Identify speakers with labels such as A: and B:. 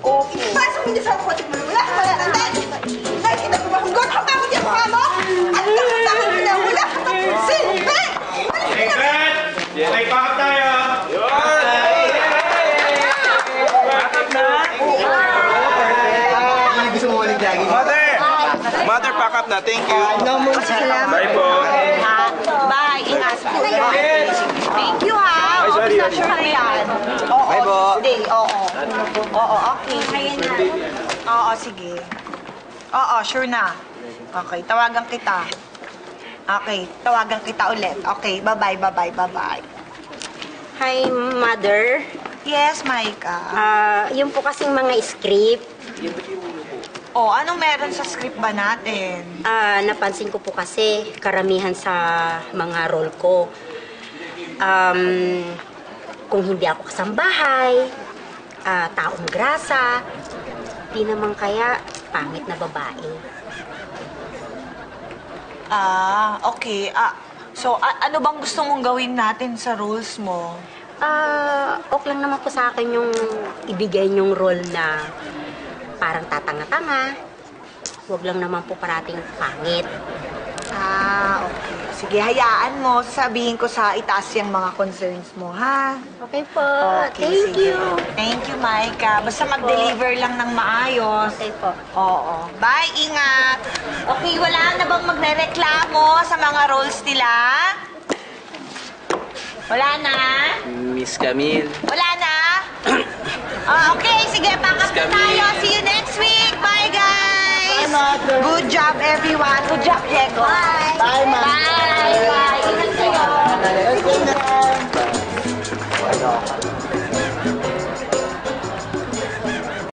A: Okay.
B: Pasok mo dyan sa kotik mo. Wala ka pala ng dahil. Nakikita mo ba kung gawin ka pa ako dyan mukha mo? At kakatahan mo na wala ka pa silbi!
C: David! May pakap tayo! Pakap na!
D: Gusto mo ulit lagi.
C: Mother, pack up na. Thank you. Bye po.
A: Bye. Ingat po. Thank you, ha.
C: sorry.
A: Sure na yan. Oo,
D: Bye po.
A: Tuesday. Oo. Oo, okay. Oo, sige. Oo, sure na. Okay, tawagan kita. Okay, tawagan kita ulit. Okay, bye-bye, bye-bye, bye-bye.
E: Hi, Mother.
A: Yes, Maika.
E: Yung po kasing mga script,
A: Oh, anong meron sa script ba natin?
E: napansin ko po kasi karamihan sa mga role ko. Kung hindi ako kasambahay, taong grasa, di naman kaya pangit na babae.
A: Okay. So, ano bang gusto mong gawin natin sa roles mo?
E: Okay lang naman po sa akin yung ibigay niyong role na parang tatanga-tanga. Huwag lang naman po parating pangit.
A: Okay. Sige, hayaan mo. Sasabihin ko sa itaas yung mga concerns mo, ha?
E: Okay po.
A: Okay,
E: Thank
A: sige.
E: you.
A: Thank you, Maika. Basta mag-deliver lang ng maayos.
E: Okay po.
A: Oo. Bye, ingat. Okay, wala na bang magrereklamo sa mga roles nila? Wala na?
D: Miss Camille.
A: Wala na? Okay, sige, pack up na tayo. See you next week. Bye, guys. Good job, everyone. Good job, Diego. Bye.
D: Bye, ma'am.
A: Bye. Bye. Ingat kayo.
D: Ingat.